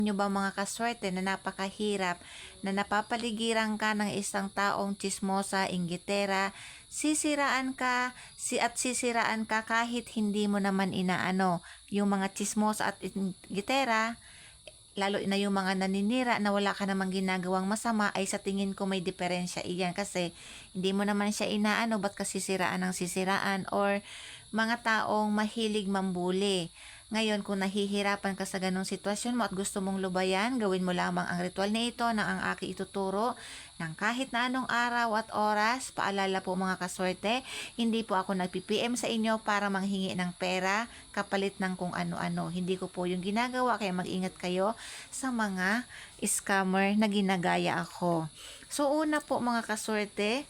Nyo ba mga kaswerte na napakahirap na napapaligiran ka ng isang taong tsismosa, inggitera, sisiraan ka at sisiraan ka kahit hindi mo naman inaano. Yung mga tsismosa at inggitera, lalo na yung mga naninira na wala ka namang ginagawang masama, ay sa tingin ko may diferensya iyan kasi hindi mo naman siya inaano, ba't ka sisiraan ng sisiraan, or mga taong mahilig mambuli. Ngayon, kung nahihirapan ka sa ganong sitwasyon mo at gusto mong lubayan, gawin mo lamang ang ritual na ito na ang aking ituturo ng kahit na anong araw at oras. Paalala po mga kaswerte, hindi po ako nagpi-PM sa inyo para manghingi ng pera kapalit ng kung ano-ano. Hindi ko po yung ginagawa, kaya mag-ingat kayo sa mga scammer na ginagaya ako. So una po mga kaswerte,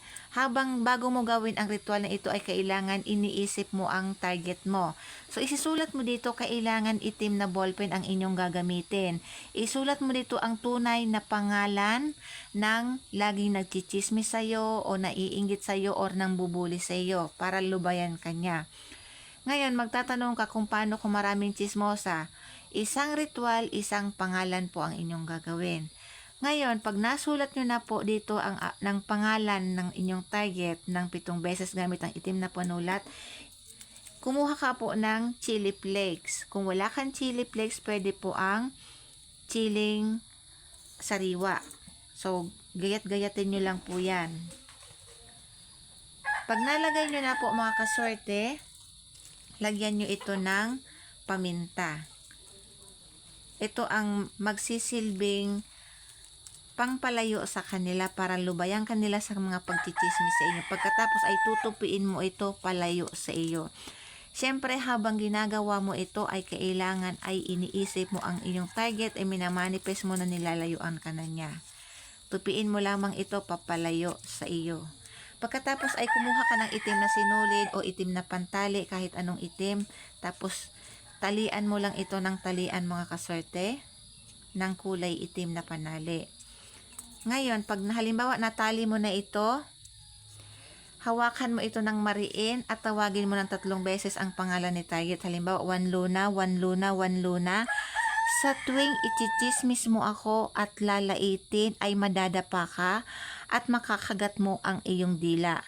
bago mo gawin ang ritual na ito ay kailangan iniisip mo ang target mo. So isisulat mo dito, kailangan itim na ballpen ang inyong gagamitin. Isulat mo dito ang tunay na pangalan ng laging nagchichismis sa'yo o naiinggit sa'yo or nang bubuli sa'yo para lubayan ka niya. Ngayon, magtatanong ka kung paano kung maraming chismosa. Isang ritual, isang pangalan po ang inyong gagawin. Ngayon, pag nasulat nyo na po dito ng pangalan ng inyong target ng 7 beses gamit ang itim na panulat, kumuha ka po ng chili flakes. Kung wala kang chili flakes, pwede po ang chiling sariwa. So, gayat-gayatin nyo lang po yan. Pag nalagay nyo na po mga kaswerte, lagyan nyo ito ng paminta. Ito ang magsisilbing pangpalayo sa kanila para lubayan kanila sa mga pagchichismis sa inyo. Pagkatapos ay tutupiin mo ito palayo sa iyo. Siyempre, habang ginagawa mo ito ay kailangan ay iniisip mo ang iyong target ay minamanifest mo na nilalayuan ka na niya. Tupiin mo lamang ito papalayo sa iyo. Pagkatapos ay kumuha ka ng itim na sinulid o itim na pantali, kahit anong itim. Tapos talian mo lang ito ng talian mga kaswerte ng kulay itim na panali. Ngayon, pag halimbawa natali mo na ito, hawakan mo ito ng mariin at tawagin mo ng 3 beses ang pangalan ni target. Halimbawa, 1 Luna, 1 Luna, 1 Luna. Sa tuwing ichichismis mo ako at lalaitin ay madadapa ka at makakagat mo ang iyong dila.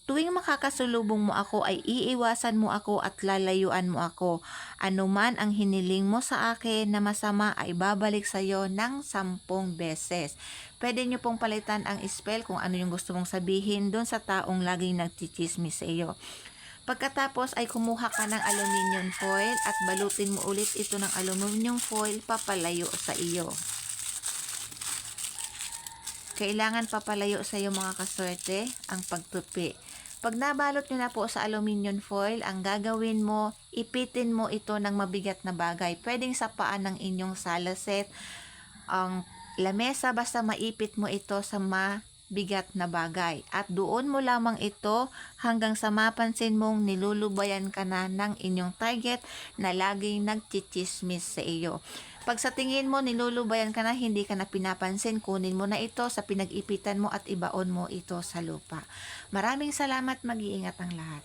Tuwing makakasulubong mo ako ay iiwasan mo ako at lalayuan mo ako. Anuman ang hiniling mo sa akin na masama ay babalik sa iyo ng 10 beses. Pwede nyo pong palitan ang spell kung ano yung gusto mong sabihin doon sa taong laging nagchichismis sa iyo. Pagkatapos ay kumuha ka ng aluminum foil at balutin mo ulit ito ng aluminum foil papalayo sa iyo. Kailangan papalayo sa iyo mga kaswerte ang pagtupi. Pag nabalot nyo na po sa aluminum foil, ang gagawin mo, ipitin mo ito ng mabigat na bagay. Pwedeng sa paan ng inyong sala set, ang lamesa, basta maipit mo ito sa mabigat na bagay. At doon mo lamang ito hanggang sa mapansin mong nilulubayan ka na ng inyong target na laging nagchichismis sa iyo. Pag sa tingin mo nilulubayan ka na, hindi ka na pinapansin, kunin mo na ito sa pinag-ipitan mo at ibaon mo ito sa lupa. Maraming salamat, mag-iingat ang lahat.